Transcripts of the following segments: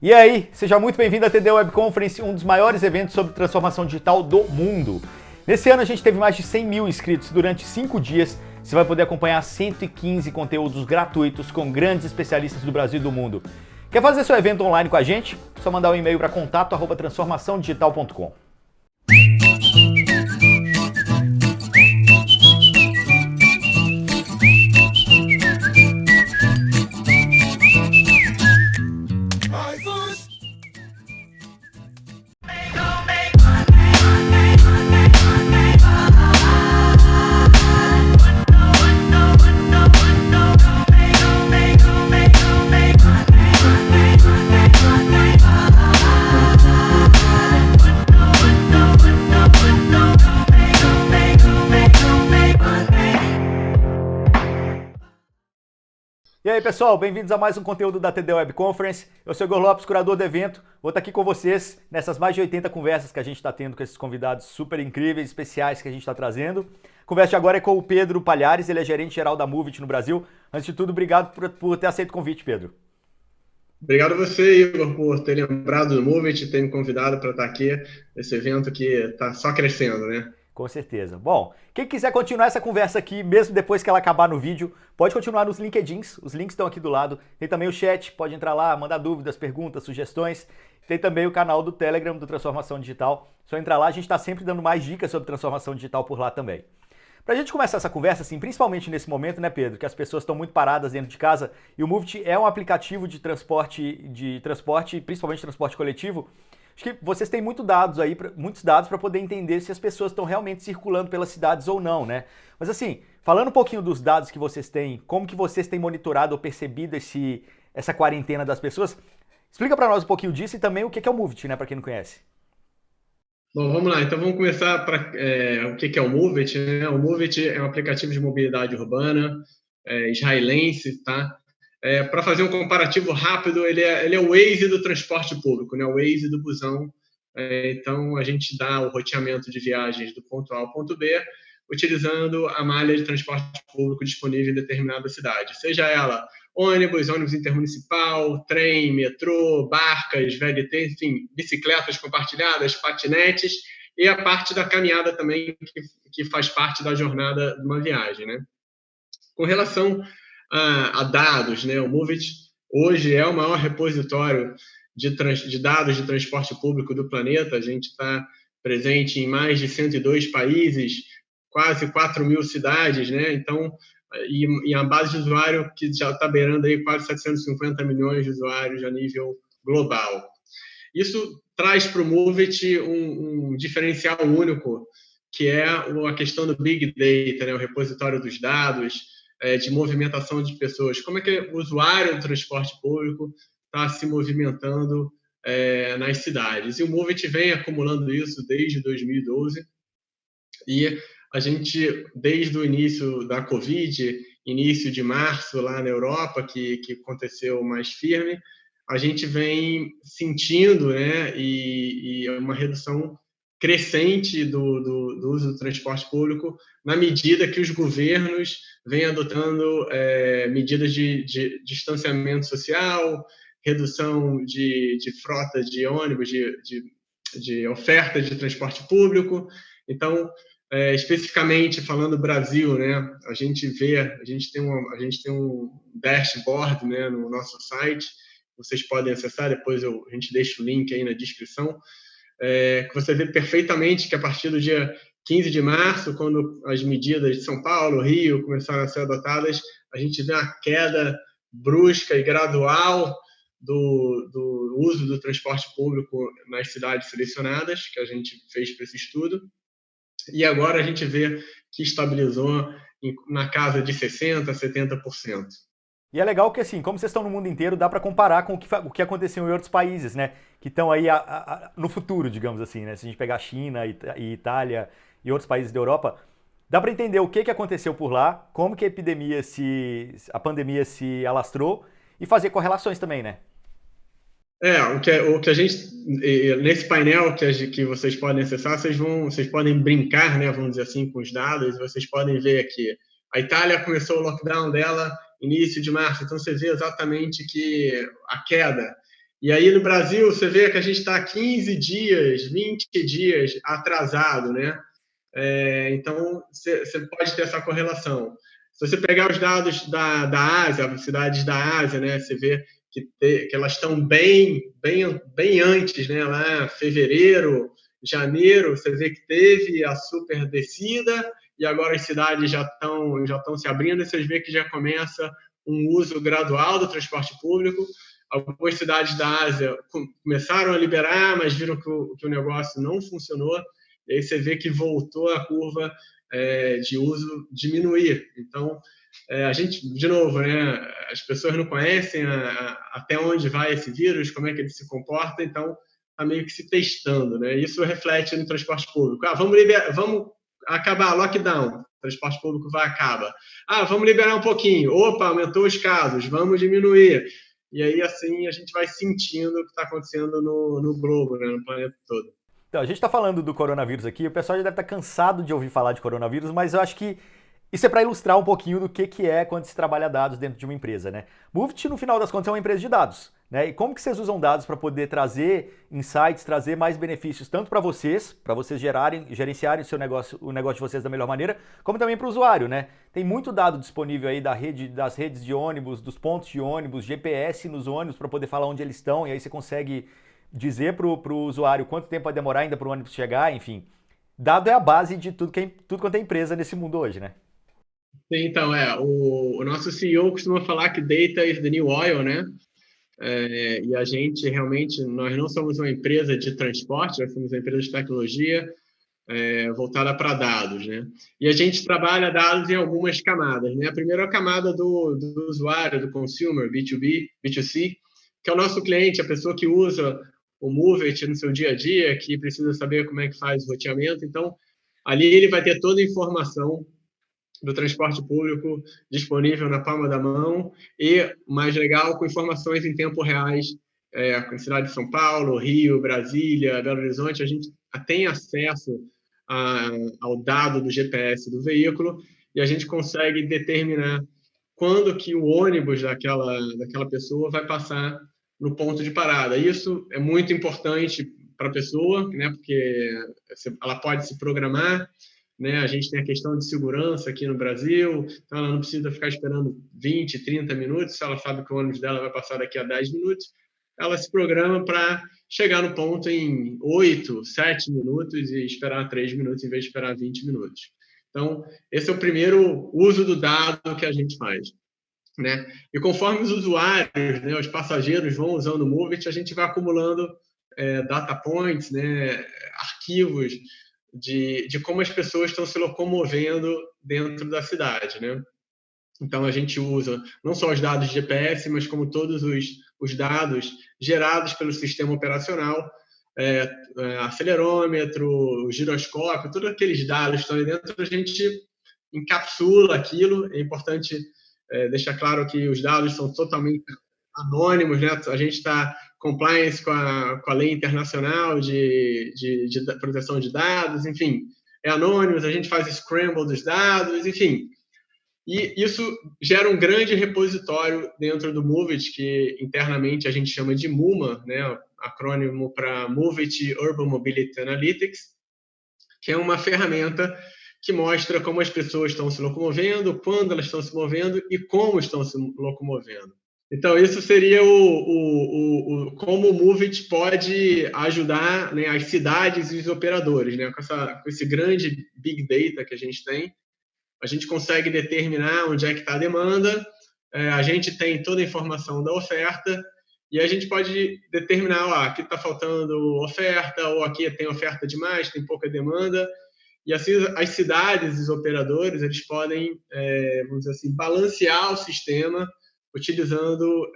E aí, seja muito bem-vindo à TD Web Conference, um dos maiores eventos sobre transformação digital do mundo. Nesse ano a gente teve mais de 100 mil inscritos durante 5 dias. Você vai poder acompanhar 115 conteúdos gratuitos com grandes especialistas do Brasil e do mundo. Quer fazer seu evento online com a gente? É só mandar um e-mail para contato@transformaçãodigital.com. E aí pessoal, bem-vindos a mais um conteúdo da TD Web Conference. Eu sou o Igor Lopes, curador do evento. Vou estar aqui com vocês nessas mais de 80 conversas que a gente está tendo com esses convidados super incríveis, especiais que a gente está trazendo. A conversa de agora é com o Pedro Palhares, ele é gerente geral da Movit no Brasil. Antes de tudo, obrigado por ter aceito o convite, Pedro. Obrigado a você, Igor, por ter lembrado do Movit e ter me convidado para estar aqui nesse evento que está só crescendo, né? Com certeza. Bom, quem quiser continuar essa conversa aqui, mesmo depois que ela acabar no vídeo, pode continuar nos LinkedIns, os links estão aqui do lado. Tem também o chat, pode entrar lá, mandar dúvidas, perguntas, sugestões. Tem também o canal do Telegram do Transformação Digital. Só entrar lá, a gente está sempre dando mais dicas sobre transformação digital por lá também. Pra gente começar essa conversa, assim, principalmente nesse momento, né, Pedro, que as pessoas estão muito paradas dentro de casa, e o Movit é um aplicativo de transporte, principalmente transporte coletivo. Acho que vocês têm muitos dados para poder entender se as pessoas estão realmente circulando pelas cidades ou não, né? Mas assim, falando um pouquinho dos dados que vocês têm, como que vocês têm monitorado ou percebido essa quarentena das pessoas, explica para nós um pouquinho disso e também o que é o Movit, né, para quem não conhece. Bom, vamos lá. Então vamos começar o que é o Movit, né? O Movit é um aplicativo de mobilidade urbana, israelense, tá? Para fazer um comparativo rápido, ele é o Waze do transporte público, né? O Waze do busão. Então, a gente dá o roteamento de viagens do ponto A ao ponto B, utilizando a malha de transporte público disponível em determinada cidade, seja ela ônibus intermunicipal, trem, metrô, barcas, VLT, enfim, bicicletas compartilhadas, patinetes, e a parte da caminhada também, que faz parte da jornada de uma viagem, né? Com relação a dados, né? O Movit hoje é o maior repositório de dados de transporte público do planeta. A gente está presente em mais de 102 países, quase 4 mil cidades, né? Então, e a base de usuário que já está beirando aí quase 750 milhões de usuários a nível global. Isso traz para o Movit um diferencial único, que é a questão do Big Data, né? O repositório dos dados, de movimentação de pessoas. Como é que o usuário do transporte público está se movimentando nas cidades? E o Movit vem acumulando isso desde 2012. E a gente, desde o início da Covid, início de março lá na Europa, que aconteceu mais firme, a gente vem sentindo, né, e uma redução crescente do uso do transporte público, na medida que os governos vêm adotando medidas de distanciamento social, redução de frota de ônibus, de oferta de transporte público. Então, especificamente falando do Brasil, né, a gente tem um dashboard, né, no nosso site, vocês podem acessar, depois a gente deixa o link aí na descrição, que você vê perfeitamente que a partir do dia 15 de março, quando as medidas de São Paulo, Rio começaram a ser adotadas, a gente vê uma queda brusca e gradual do uso do transporte público nas cidades selecionadas, que a gente fez para esse estudo, e agora a gente vê que estabilizou na casa de 60%, 70%. E é legal que, assim, como vocês estão no mundo inteiro, dá para comparar com o que aconteceu em outros países, né? Que estão aí no futuro, digamos assim, né? Se a gente pegar China e Itália e outros países da Europa, dá para entender o que aconteceu por lá, como que a pandemia se alastrou e fazer correlações também, né? O que a gente, nesse painel que vocês podem acessar, vocês podem brincar, né, vamos dizer assim, com os dados, vocês podem ver aqui. A Itália começou o lockdown dela início de março, então você vê exatamente que a queda E aí no Brasil você vê que a gente está 15 dias, 20 dias atrasado, né? Então você pode ter essa correlação. Se você pegar os dados da Ásia, cidades da Ásia, né, você vê que elas estão bem antes, né, lá fevereiro, janeiro, você vê que teve a super descida e agora as cidades já estão se abrindo e você vê que já começa um uso gradual do transporte público. Algumas cidades da Ásia começaram a liberar, mas viram que o negócio não funcionou, e aí você vê que voltou a curva de uso diminuir. Então, a gente, de novo, né, as pessoas não conhecem até onde vai esse vírus, como é que ele se comporta, então está meio que se testando, né? Isso reflete no transporte público. Vamos acabar lockdown, o transporte público vai acabar. Vamos liberar um pouquinho. Opa, aumentou os casos, vamos diminuir. E aí, assim, a gente vai sentindo o que está acontecendo no globo, né, no planeta todo. Então, a gente está falando do coronavírus aqui, o pessoal já deve estar cansado de ouvir falar de coronavírus, mas eu acho que isso é para ilustrar um pouquinho do que é quando se trabalha dados dentro de uma empresa, né? Movit, no final das contas, é uma empresa de dados, né? E como que vocês usam dados para poder trazer insights, trazer mais benefícios, tanto para vocês gerenciarem o negócio de vocês da melhor maneira, como também para o usuário, né? Tem muito dado disponível aí das redes de ônibus, dos pontos de ônibus, GPS nos ônibus para poder falar onde eles estão, e aí você consegue dizer para o usuário quanto tempo vai demorar ainda para o ônibus chegar, enfim. Dado é a base de tudo quanto é empresa nesse mundo hoje, né? Então, o nosso CEO costuma falar que data is the new oil, né? E a gente realmente, nós não somos uma empresa de transporte, nós somos uma empresa de tecnologia voltada para dados, né? E a gente trabalha dados em algumas camadas, né? A primeira é a camada do usuário, do consumer, B2B, B2C, que é o nosso cliente, a pessoa que usa o Movit no seu dia a dia, que precisa saber como é que faz o roteamento. Então, ali ele vai ter toda a informação do transporte público disponível na palma da mão e, mais legal, com informações em tempo reais, com a cidade de São Paulo, Rio, Brasília, Belo Horizonte, a gente tem acesso ao dado do GPS do veículo e a gente consegue determinar quando que o ônibus daquela pessoa vai passar no ponto de parada. Isso é muito importante para a pessoa, né, porque ela pode se programar, né? A gente tem a questão de segurança aqui no Brasil, então ela não precisa ficar esperando 20, 30 minutos, se ela sabe que o ônibus dela vai passar daqui a 10 minutos, ela se programa para chegar no ponto em 8, 7 minutos e esperar 3 minutos em vez de esperar 20 minutos. Então, esse é o primeiro uso do dado que a gente faz, né? E conforme os usuários, né, os passageiros vão usando o Movit, a gente vai acumulando data points, né, arquivos de como as pessoas estão se locomovendo dentro da cidade, né? Então, a gente usa não só os dados de GPS, mas como todos os dados gerados pelo sistema operacional, acelerômetro, giroscópio, todos aqueles dados que estão ali dentro, a gente encapsula aquilo. É importante deixar claro que os dados são totalmente anônimos, né? A gente está compliance com a lei internacional de proteção de dados, enfim, é anônimos, a gente faz scramble dos dados, enfim. E isso gera um grande repositório dentro do Movit, que internamente a gente chama de MUMA, né? Acrônimo para Movit Urban Mobility Analytics, que é uma ferramenta que mostra como as pessoas estão se locomovendo, quando elas estão se movendo e como estão se locomovendo. Então, isso seria como o Movit pode ajudar, né, as cidades e os operadores, né? Com esse grande Big Data que a gente tem, a gente consegue determinar onde é que está a demanda, a gente tem toda a informação da oferta e a gente pode determinar, aqui está faltando oferta, ou aqui tem oferta demais, tem pouca demanda. E assim, as cidades e os operadores, eles podem, vamos dizer assim, balancear o sistema utilizando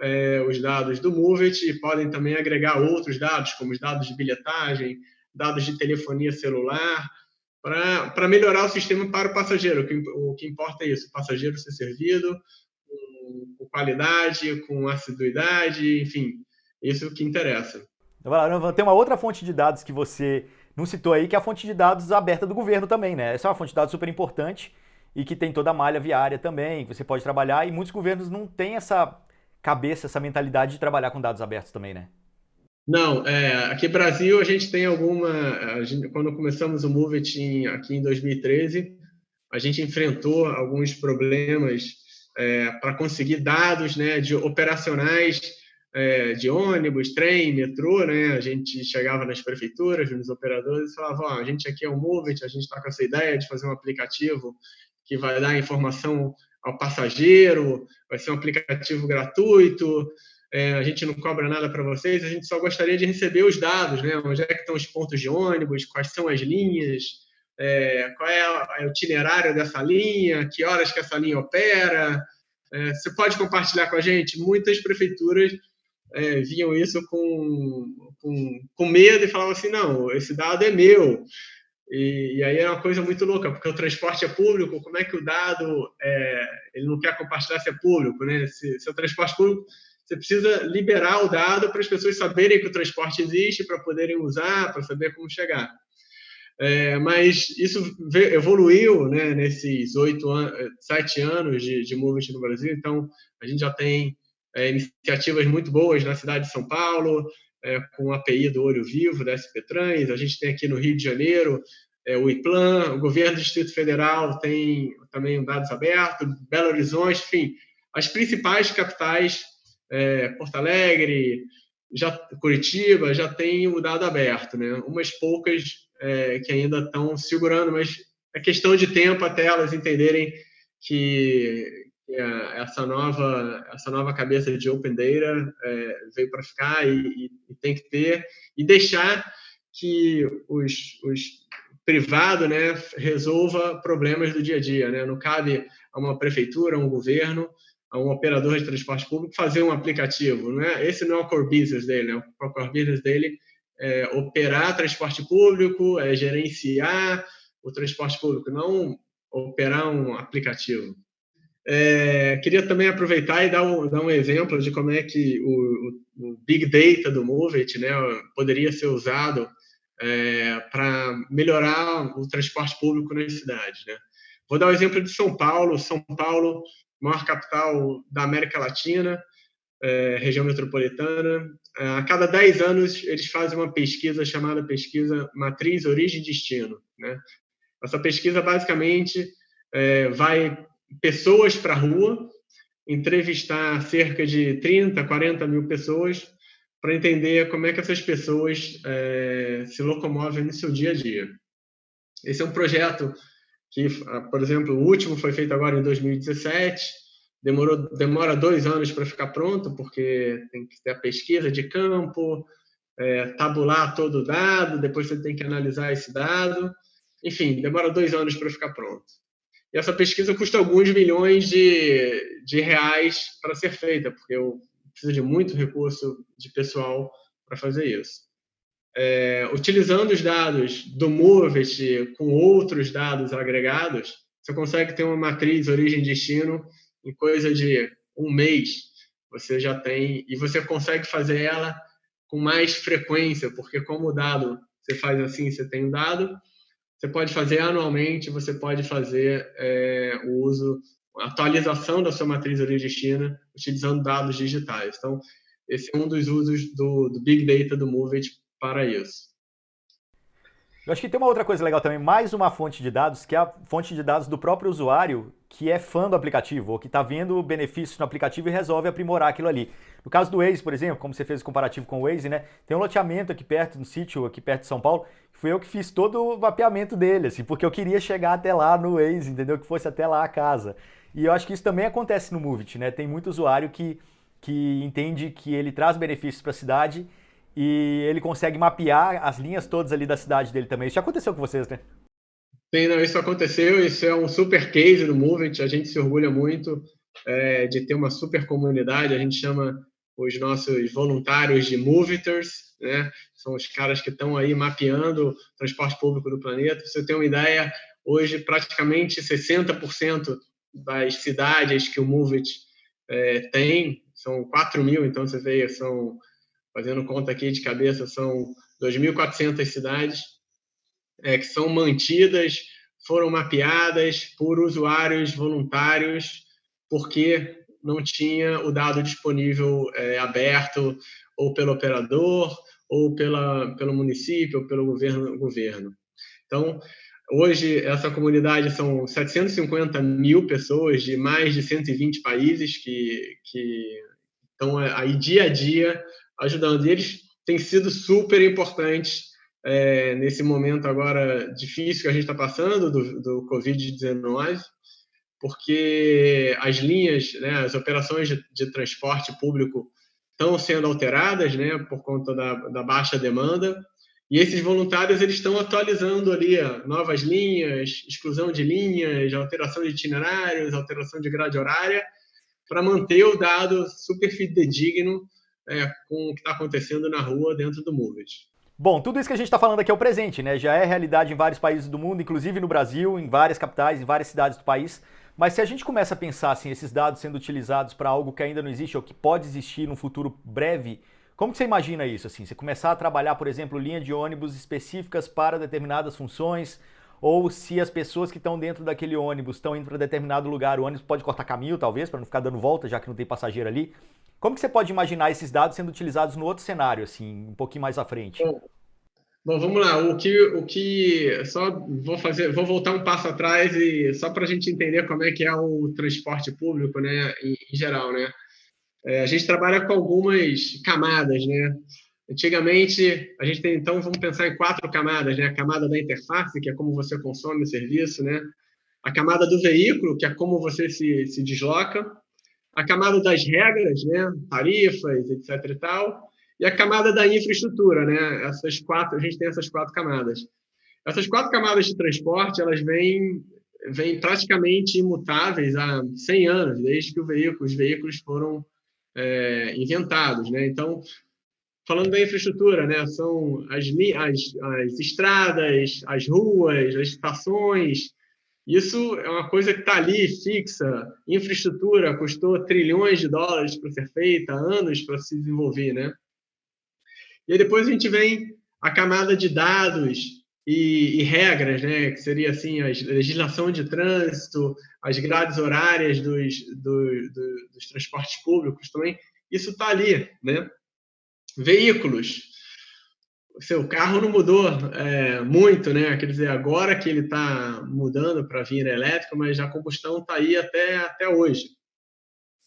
os dados do Movit e podem também agregar outros dados, como os dados de bilhetagem, dados de telefonia celular, para melhorar o sistema para o passageiro. O que importa é isso, o passageiro ser servido com qualidade, com assiduidade, enfim, isso é o que interessa. Tem uma outra fonte de dados que você não citou aí, que é a fonte de dados aberta do governo também, né? Essa é uma fonte de dados super importante e que tem toda a malha viária também, que você pode trabalhar, e muitos governos não têm essa cabeça, essa mentalidade de trabalhar com dados abertos também, né? Não, aqui no Brasil a gente tem quando começamos o Move It aqui em 2013, a gente enfrentou alguns problemas para conseguir dados, né, de operacionais de ônibus, trem, metrô, né? A gente chegava nas prefeituras, nos operadores e falava, a gente aqui é o Move It, a gente está com essa ideia de fazer um aplicativo que vai dar informação ao passageiro, vai ser um aplicativo gratuito, a gente não cobra nada para vocês, a gente só gostaria de receber os dados, né? Onde é que estão os pontos de ônibus, quais são as linhas, qual é o itinerário dessa linha, que horas que essa linha opera. Você pode compartilhar com a gente? Muitas prefeituras viam isso com medo e falavam assim, não, esse dado é meu. E aí é uma coisa muito louca, porque o transporte é público, como é que o dado ele não quer compartilhar se é público, né? Se é transporte público, você precisa liberar o dado para as pessoas saberem que o transporte existe, para poderem usar, para saber como chegar. Mas isso evoluiu, né, nesses 7 anos de Movement no Brasil, então a gente já tem iniciativas muito boas na cidade de São Paulo, com a API do Olho Vivo, da SP Trans, a gente tem aqui no Rio de Janeiro o IPLAN, o governo do Distrito Federal tem também dados abertos, Belo Horizonte, enfim, as principais capitais, Porto Alegre, Curitiba, já tem o dado aberto, né? Umas poucas que ainda estão segurando, mas é questão de tempo até elas entenderem que essa nova cabeça de Open Data veio para ficar e tem que ter, e deixar que os privado, né, resolva problemas do dia a dia, né? Não cabe a uma prefeitura, a um governo, a um operador de transporte público fazer um aplicativo, não é? Esse não é o core business dele, né? O core business dele é operar transporte público, gerenciar o transporte público, não operar um aplicativo. Queria também aproveitar e dar um exemplo de como é que o Big Data do Move It, né, poderia ser usado para melhorar o transporte público nas cidades, né? Vou dar o exemplo de São Paulo. São Paulo, maior capital da América Latina, região metropolitana. A cada 10 anos, eles fazem uma pesquisa chamada Pesquisa Matriz Origem e Destino, né? Essa pesquisa, basicamente, vai pessoas para a rua, entrevistar cerca de 30, 40 mil pessoas para entender como é que essas pessoas se locomovem no seu dia a dia. Esse é um projeto que, por exemplo, o último foi feito agora em 2017, demora 2 anos para ficar pronto, porque tem que ter a pesquisa de campo, tabular todo o dado, depois você tem que analisar esse dado, enfim, demora 2 anos para ficar pronto. E essa pesquisa custa alguns milhões de reais para ser feita, porque eu preciso de muito recurso de pessoal para fazer isso. Utilizando os dados do Moveit com outros dados agregados, você consegue ter uma matriz origem e destino em coisa de 1 mês. Você já tem, e você consegue fazer ela com mais frequência, porque como o dado, você faz assim, você tem um dado, você pode fazer anualmente, você pode fazer o uso, a atualização da sua matriz origem e destino utilizando dados digitais. Então, esse é um dos usos do Big Data do Moveit para isso. Eu acho que tem uma outra coisa legal também, mais uma fonte de dados, que é a fonte de dados do próprio usuário que é fã do aplicativo, ou que está vendo benefícios no aplicativo e resolve aprimorar aquilo ali. No caso do Waze, por exemplo, como você fez o comparativo com o Waze, né? Tem um loteamento aqui perto, no sítio, aqui perto de São Paulo, que fui eu que fiz todo o mapeamento dele, assim, porque eu queria chegar até lá no Waze, entendeu? Que fosse até lá a casa. E eu acho que isso também acontece no Moveit, né? Tem muito usuário que entende que ele traz benefícios para a cidade e ele consegue mapear as linhas todas ali da cidade dele também. Isso já aconteceu com vocês, né? Sim, não, isso aconteceu, isso é um super case no Moveit, a gente se orgulha muito de ter uma super comunidade, a gente chama os nossos voluntários de Moveiters, né? São os caras que estão aí mapeando o transporte público do planeta. Pra você ter uma ideia, hoje praticamente 60% das cidades que o Moveit tem, são 4 mil, então você vê, fazendo conta aqui de cabeça, são 2.400 cidades que são mantidas, foram mapeadas por usuários voluntários, porque não tinha o dado disponível aberto ou pelo operador, ou pelo município, ou pelo governo. Então, hoje, essa comunidade são 750 mil pessoas de mais de 120 países que estão aí dia a dia ajudando. E eles têm sido super importantes nesse momento agora difícil que a gente está passando do Covid-19, porque as linhas, né, as operações de transporte público estão sendo alteradas, né, por conta da baixa demanda. E esses voluntários eles estão atualizando ali novas linhas, exclusão de linhas, alteração de itinerários, alteração de grade horária, para manter o dado super fidedigno com o que está acontecendo na rua dentro do Movit. Bom, tudo isso que a gente está falando aqui é o presente, né? Já é realidade em vários países do mundo, inclusive no Brasil, em várias capitais, em várias cidades do país. Mas se a gente começa a pensar assim, esses dados sendo utilizados para algo que ainda não existe ou que pode existir num futuro breve, como que você imagina isso? Assim, você começar a trabalhar, por exemplo, linha de ônibus específicas para determinadas funções, ou se as pessoas que estão dentro daquele ônibus estão indo para determinado lugar, o ônibus pode cortar caminho, talvez, para não ficar dando volta, já que não tem passageiro ali. Como que você pode imaginar esses dados sendo utilizados no outro cenário, assim, um pouquinho mais à frente? Bom, vamos lá. Só vou voltar um passo atrás e só para a gente entender como é que é o transporte público, né, em geral, né? A gente trabalha com algumas camadas, né? Antigamente, a gente tem, então, vamos pensar em 4 camadas, né? A camada da interface, que é como você consome o serviço, né? A camada do veículo, que é como você se desloca. A camada das regras, né? Tarifas, etc. e tal. E a camada da infraestrutura, né? A gente tem essas 4 camadas. Essas 4 camadas de transporte, elas vêm praticamente imutáveis há 100 anos, desde que os veículos foram inventados, né? Então, falando da infraestrutura, né? São as estradas, as ruas, as estações. Isso é uma coisa que está ali, fixa. Infraestrutura custou trilhões de dólares para ser feita, anos para se desenvolver, né? E aí depois a gente vem a camada de dados e regras, né? Que seria assim, a legislação de trânsito, as grades horárias dos transportes públicos também. Isso está ali, né? Veículos. O seu carro não mudou muito, né? Quer dizer, agora que ele está mudando para vir elétrico, mas a combustão está aí até hoje.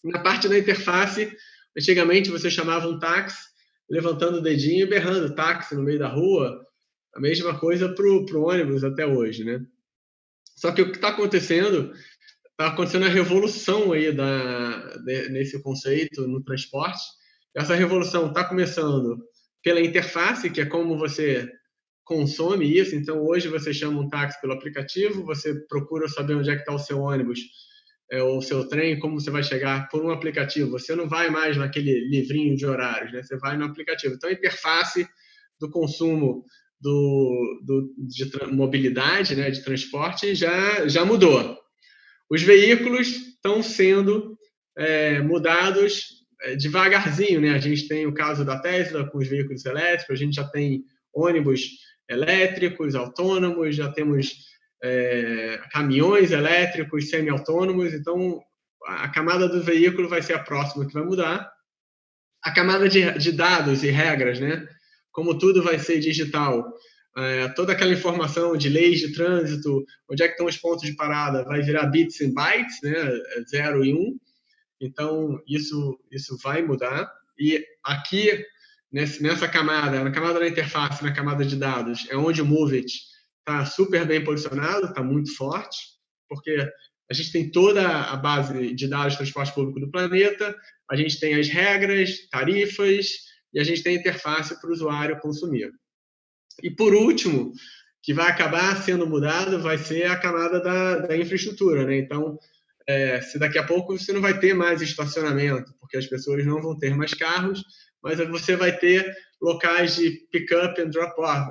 Na parte da interface, antigamente você chamava um táxi, levantando o dedinho e berrando táxi no meio da rua, a mesma coisa para o ônibus até hoje, né? Só que o que está acontecendo a revolução aí nesse conceito no transporte. Essa revolução está começando pela interface, que é como você consome isso. Então, hoje você chama um táxi pelo aplicativo, você procura saber onde é que está o seu ônibus ou o seu trem, como você vai chegar por um aplicativo. Você não vai mais naquele livrinho de horários, né? Você vai no aplicativo. Então, a interface do consumo de mobilidade, né, de transporte, já mudou. Os veículos estão sendo mudados devagarzinho, né? A gente tem o caso da Tesla com os veículos elétricos, a gente já tem ônibus elétricos, autônomos, já temos caminhões elétricos, semi-autônomos. Então, a camada do veículo vai ser a próxima que vai mudar. A camada de dados e regras, né? Como tudo vai ser digital, toda aquela informação de leis de trânsito, onde é que estão os pontos de parada, vai virar bits e bytes, né? 0 e 1. Então, isso vai mudar. E aqui, nessa camada, na camada da interface, na camada de dados, é onde o Movit está super bem posicionado, está muito forte, porque a gente tem toda a base de dados de transporte público do planeta, a gente tem as regras, tarifas, e a gente tem a interface para o usuário consumir. E, por último, que vai acabar sendo mudado, vai ser a camada da infraestrutura, né? Então, se daqui a pouco você não vai ter mais estacionamento, porque as pessoas não vão ter mais carros, mas você vai ter locais de pick-up and drop-off,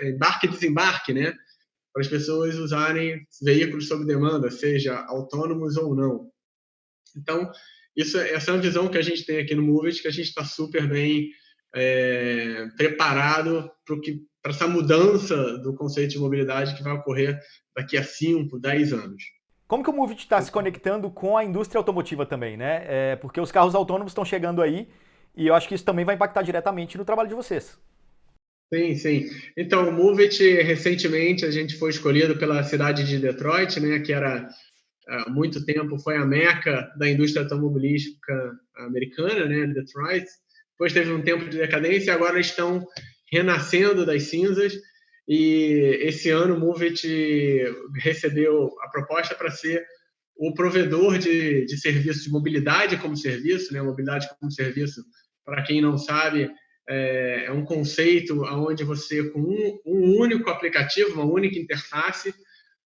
embarque e desembarque, né? Para as pessoas usarem veículos sob demanda, seja autônomos ou não. Então, essa é uma visão que a gente tem aqui no Movit, que a gente está super bem preparado para essa mudança do conceito de mobilidade que vai ocorrer daqui a 5, 10 anos. Como que o Movit está se conectando com a indústria automotiva também, né? Porque os carros autônomos estão chegando aí e eu acho que isso também vai impactar diretamente no trabalho de vocês. Sim, sim. Então, o Move It, recentemente, a gente foi escolhido pela cidade de Detroit, né, que era, há muito tempo, foi a meca da indústria automobilística americana, né, Detroit. Depois teve um tempo de decadência e agora estão renascendo das cinzas. E esse ano o Move It recebeu a proposta para ser o provedor de serviços de mobilidade como serviço, né, mobilidade como serviço, para quem não sabe, é um conceito onde você, com um único aplicativo, uma única interface,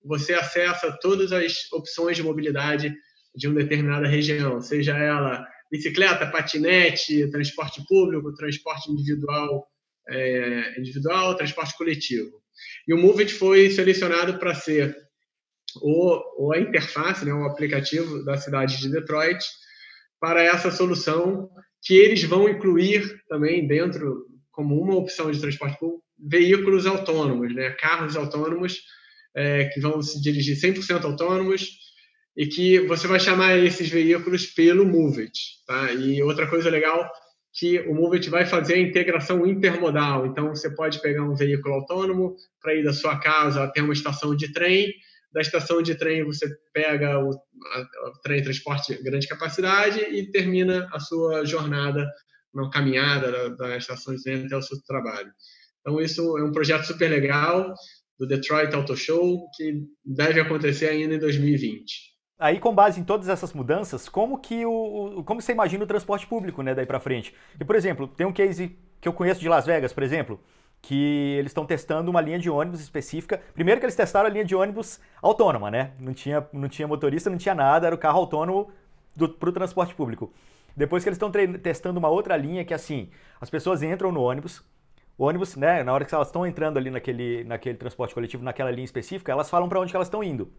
você acessa todas as opções de mobilidade de uma determinada região, seja ela bicicleta, patinete, transporte público, transporte individual, transporte coletivo. E o Move It foi selecionado para ser a interface, né, o aplicativo da cidade de Detroit, para essa solução que eles vão incluir também dentro, como uma opção de transporte público, veículos autônomos, né, carros autônomos que vão se dirigir 100% autônomos e que você vai chamar esses veículos pelo Move It. Tá? E outra coisa legal que o Move It vai fazer a integração intermodal. Então, você pode pegar um veículo autônomo para ir da sua casa até uma estação de trem. Da estação de trem, você pega o trem transporte grande capacidade e termina a sua jornada, uma caminhada da estação de trem até o seu trabalho. Então, isso é um projeto super legal do Detroit Auto Show, que deve acontecer ainda em 2020. Aí, com base em todas essas mudanças, como você imagina o transporte público, né, daí para frente? E, por exemplo, tem um case que eu conheço de Las Vegas, por exemplo, que eles estão testando uma linha de ônibus específica. Primeiro que eles testaram a linha de ônibus autônoma, né? Não tinha motorista, não tinha nada, era o carro autônomo para o transporte público. Depois que eles estão testando uma outra linha que, assim, as pessoas entram no ônibus, o ônibus, né, na hora que elas estão entrando ali naquele transporte coletivo, naquela linha específica, elas falam para onde que elas estão indo.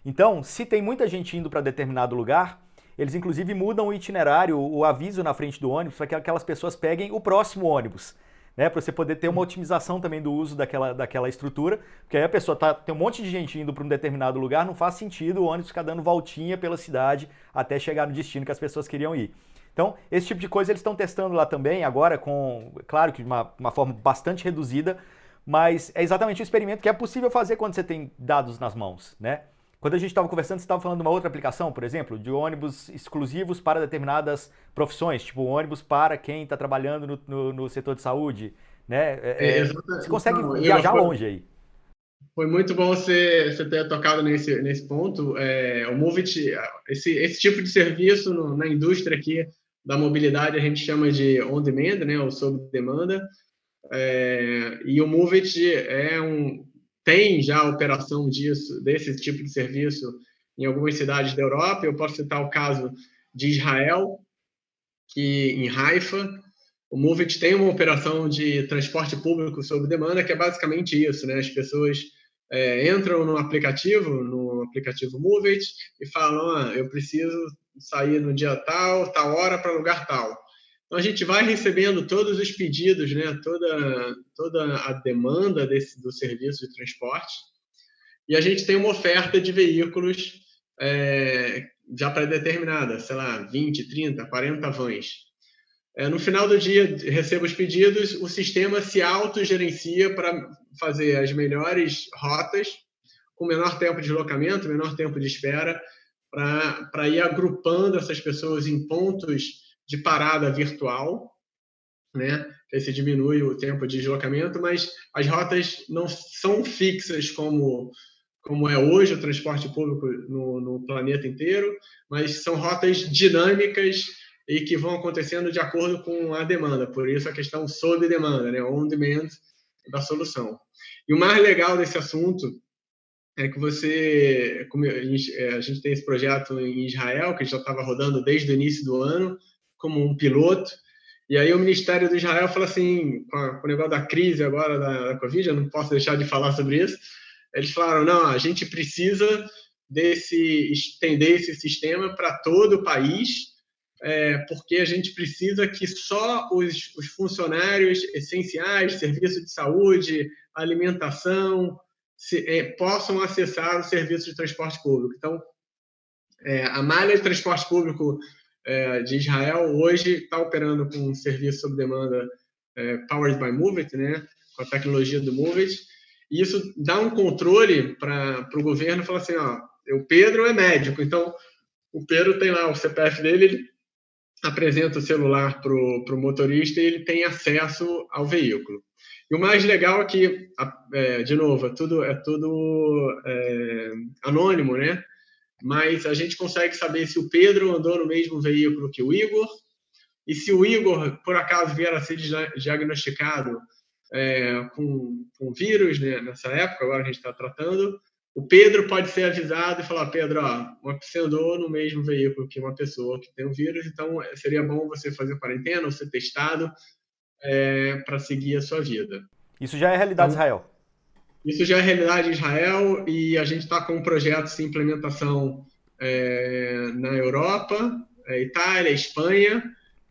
Então, se tem muita gente indo para determinado lugar, eles inclusive mudam o itinerário, o aviso na frente do ônibus, para que aquelas pessoas peguem o próximo ônibus, né? Para você poder ter uma otimização também do uso daquela estrutura, porque aí a pessoa tem um monte de gente indo para um determinado lugar, não faz sentido o ônibus ficar dando voltinha pela cidade até chegar no destino que as pessoas queriam ir. Então, esse tipo de coisa eles estão testando lá também, agora claro que de uma forma bastante reduzida, mas é exatamente o experimento que é possível fazer quando você tem dados nas mãos, né? Quando a gente estava conversando, você estava falando de uma outra aplicação, por exemplo, de ônibus exclusivos para determinadas profissões, tipo ônibus para quem está trabalhando no setor de saúde, né? Você consegue Então, viajar longe aí. foi muito bom você ter tocado nesse ponto. O Movit, esse tipo de serviço na indústria aqui da mobilidade a gente chama de on-demand, né, ou sob demanda. E o Movit tem já a operação desse tipo de serviço em algumas cidades da Europa. Eu posso citar o caso de Israel, que em Haifa, o Movit tem uma operação de transporte público sob demanda, que é basicamente isso, né? As pessoas entram no aplicativo Movit e falam, eu preciso sair no dia tal hora para lugar tal. Então a gente vai recebendo todos os pedidos, né? Toda a demanda do serviço de transporte, e a gente tem uma oferta de veículos já pré-determinada, sei lá, 20, 30, 40 vans. No final do dia, recebo os pedidos, o sistema se autogerencia para fazer as melhores rotas, com menor tempo de deslocamento, menor tempo de espera, para ir agrupando essas pessoas em pontos de parada virtual, né? Que aí se diminui o tempo de deslocamento, mas as rotas não são fixas como é hoje o transporte público no planeta inteiro, mas são rotas dinâmicas e que vão acontecendo de acordo com a demanda. Por isso a questão sob demanda, né? On demand da solução. E o mais legal desse assunto é que a gente tem esse projeto em Israel, que já estava rodando desde o início do ano, como um piloto, e aí o Ministério do Israel fala assim, com o negócio da crise agora da Covid, eu não posso deixar de falar sobre isso, eles falaram, não, a gente precisa estender esse sistema para todo o país, porque a gente precisa que só os funcionários essenciais, serviço de saúde, alimentação, possam acessar o serviço de transporte público. Então, a malha de transporte público de Israel hoje está operando com um serviço sob demanda Powered by Moovit, né, com a tecnologia do Moovit, e isso dá um controle para o governo falar assim, ó, o Pedro é médico, então o Pedro tem lá o CPF dele, ele apresenta o celular para o motorista e ele tem acesso ao veículo. E o mais legal é que, de novo, é tudo anônimo, né? Mas a gente consegue saber se o Pedro andou no mesmo veículo que o Igor, e se o Igor, por acaso, vier a ser diagnosticado com vírus, né, nessa época, agora a gente está tratando, o Pedro pode ser avisado e falar, Pedro, você andou no mesmo veículo que uma pessoa que tem o vírus, então seria bom você fazer quarentena ou ser testado para seguir a sua vida. Isso já é realidade de Israel? Isso já é realidade em Israel e a gente está com projetos de implementação na Europa, Itália, Espanha,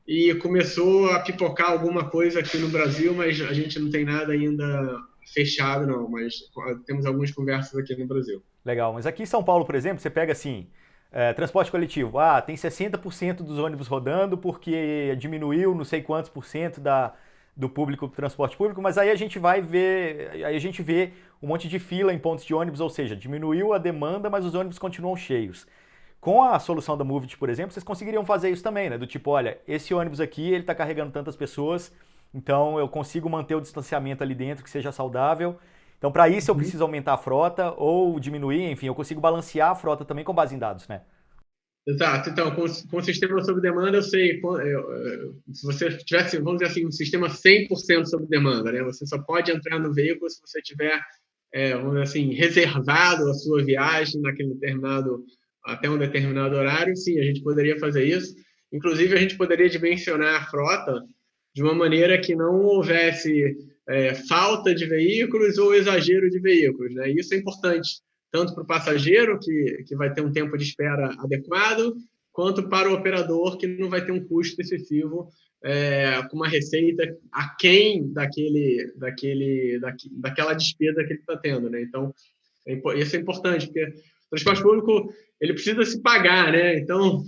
e começou a pipocar alguma coisa aqui no Brasil, mas a gente não tem nada ainda fechado, não, mas temos algumas conversas aqui no Brasil. Legal, mas aqui em São Paulo, por exemplo, você pega assim, transporte coletivo, tem 60% dos ônibus rodando porque diminuiu não sei quantos por cento do público do transporte público, mas aí a gente vê um monte de fila em pontos de ônibus, ou seja, diminuiu a demanda, mas os ônibus continuam cheios. Com a solução da Moovit, por exemplo, vocês conseguiriam fazer isso também, né? Do tipo, olha, esse ônibus aqui, ele está carregando tantas pessoas, então eu consigo manter o distanciamento ali dentro, que seja saudável. Então, para isso, eu preciso aumentar a frota ou diminuir, enfim, eu consigo balancear a frota também com base em dados, né? Exato. Então, com o sistema sob demanda, eu sei, se você tivesse, vamos dizer assim, um sistema 100% sob demanda, né? Você só pode entrar no veículo se você tiver, vamos dizer assim, reservado a sua viagem até um determinado horário. Sim, a gente poderia fazer isso. Inclusive, a gente poderia dimensionar a frota de uma maneira que não houvesse falta de veículos ou exagero de veículos, né? Isso é importante tanto para o passageiro, que vai ter um tempo de espera adequado, quanto para o operador, que não vai ter um custo excessivo, com uma receita aquém daquela despesa que ele está tendo, né? Então, isso é importante, porque o transporte público ele precisa se pagar, né? Então,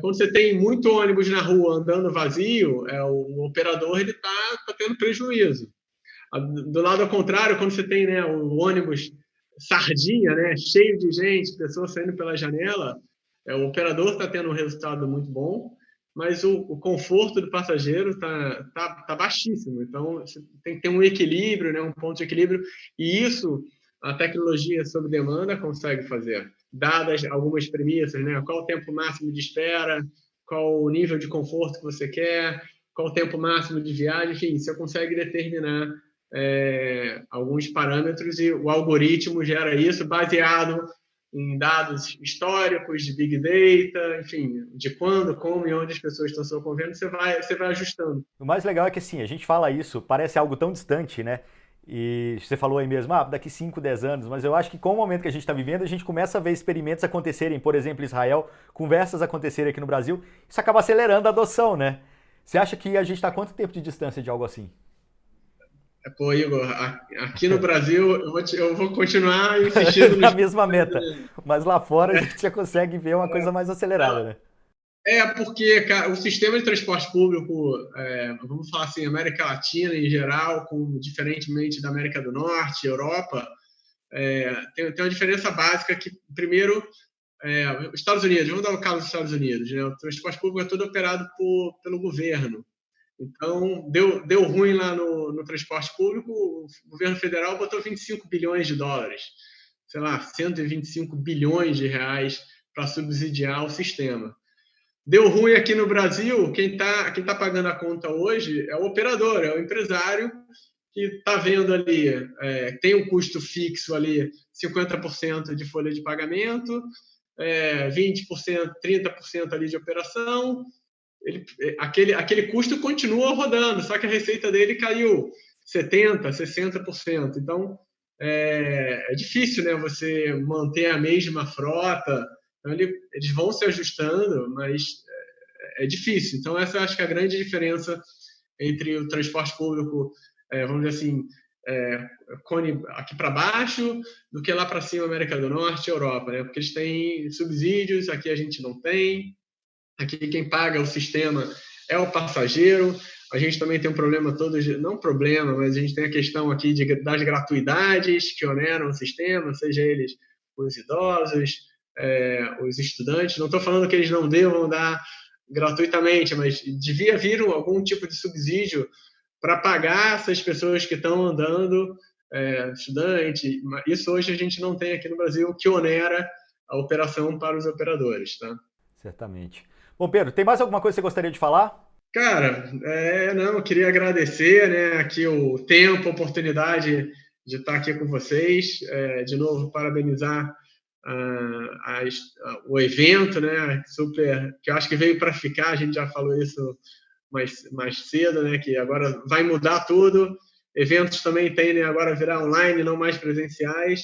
quando você tem muito ônibus na rua andando vazio, o operador ele tá tendo prejuízo. Do lado ao contrário, quando você tem, né, o ônibus sardinha, né, cheio de gente, pessoas saindo pela janela, o operador está tendo um resultado muito bom, mas o conforto do passageiro tá baixíssimo. Então, você tem que ter um equilíbrio, né, um ponto de equilíbrio, e isso a tecnologia sob demanda consegue fazer, dadas algumas premissas, né, qual o tempo máximo de espera, qual o nível de conforto que você quer, qual o tempo máximo de viagem, enfim, você consegue determinar alguns parâmetros e o algoritmo gera isso baseado em dados históricos de Big Data, enfim, de quando, como e onde as pessoas estão se locomovendo, você vai ajustando. O mais legal é que assim, a gente fala isso, parece algo tão distante, né? E você falou aí mesmo, daqui 5, 10 anos, mas eu acho que com o momento que a gente está vivendo, a gente começa a ver experimentos acontecerem, por exemplo, em Israel, conversas acontecerem aqui no Brasil, isso acaba acelerando a adoção, né? Você acha que a gente está a quanto tempo de distância de algo assim? Pô, Igor, aqui no Brasil eu vou continuar insistindo na mesma meta, mas lá fora a gente já consegue ver uma coisa mais acelerada, né? Porque, cara, o sistema de transporte público, vamos falar assim, América Latina em geral, diferentemente da América do Norte, Europa, tem uma diferença básica que, primeiro, Estados Unidos, vamos dar o caso dos Estados Unidos, né? O transporte público é todo operado pelo governo. Então, deu ruim lá no transporte público, o governo federal botou 25 bilhões de dólares, sei lá, 125 bilhões de reais para subsidiar o sistema. Deu ruim aqui no Brasil, quem tá pagando a conta hoje é o operador, é o empresário que está vendo ali, tem um custo fixo ali, 50% de folha de pagamento, 20%, 30% ali de operação, aquele custo continua rodando, só que a receita dele caiu 70%, 60%. Então, é difícil, né, você manter a mesma frota. Então, eles vão se ajustando, mas é difícil. Então, essa eu acho que é a grande diferença entre o transporte público, vamos dizer assim, cone aqui para baixo, do que lá para cima, América do Norte e Europa, né? Porque eles têm subsídios, aqui a gente não tem. Aqui quem paga o sistema é o passageiro. A gente também tem um problema não problema, mas a gente tem a questão aqui das gratuidades que oneram o sistema, seja eles os idosos, os estudantes. Não estou falando que eles não devam dar gratuitamente, mas devia vir algum tipo de subsídio para pagar essas pessoas que estão andando, estudante. Isso hoje a gente não tem aqui no Brasil, que onera a operação para os operadores, tá? Certamente. Bom, Pedro, tem mais alguma coisa que você gostaria de falar? Cara, eu queria agradecer, né, aqui o tempo, a oportunidade de estar aqui com vocês. De novo, parabenizar o evento, né, super, que eu acho que veio para ficar. A gente já falou isso mais cedo, né, que agora vai mudar tudo. Eventos também tendem agora a virar online, não mais presenciais.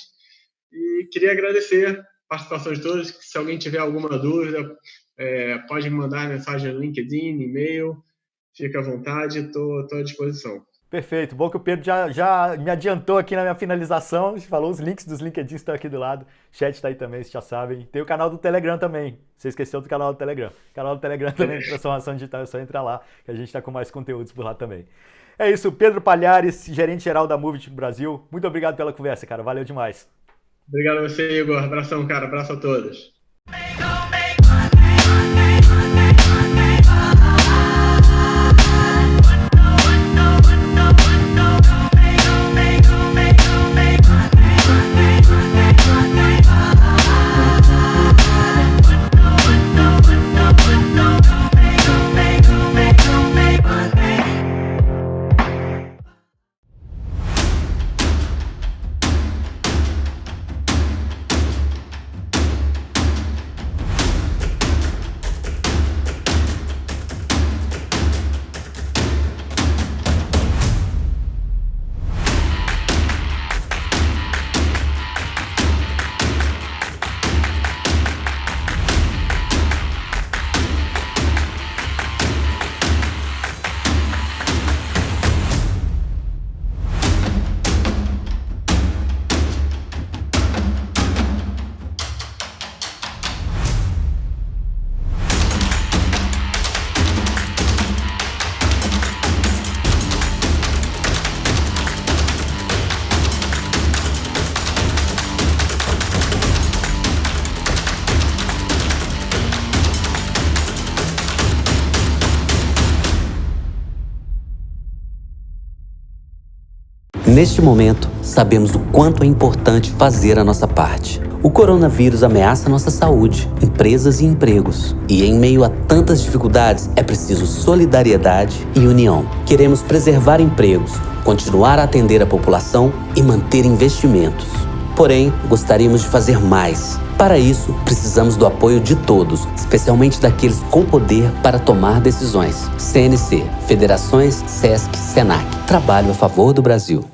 E queria agradecer a participação de todos. Se alguém tiver alguma dúvida, pode me mandar mensagem no LinkedIn, e-mail. Fica à vontade, estou à disposição. Perfeito. Bom que o Pedro já me adiantou aqui na minha finalização. A gente falou, os links dos LinkedIn estão aqui do lado. O chat está aí também, vocês já sabem. Tem o canal do Telegram também. Você esqueceu do canal do Telegram. O canal do Telegram também, Transformação Digital, é só entrar lá, que a gente está com mais conteúdos por lá também. É isso, Pedro Palhares, gerente-geral da Moovit Brasil. Muito obrigado pela conversa, cara. Valeu demais. Obrigado a você, Igor. Abração, cara. Abraço a todos. Neste momento, sabemos o quanto é importante fazer a nossa parte. O coronavírus ameaça nossa saúde, empresas e empregos. E em meio a tantas dificuldades, é preciso solidariedade e união. Queremos preservar empregos, continuar a atender a população e manter investimentos. Porém, gostaríamos de fazer mais. Para isso, precisamos do apoio de todos, especialmente daqueles com poder para tomar decisões. CNC, Federações, SESC, SENAC. Trabalho a favor do Brasil.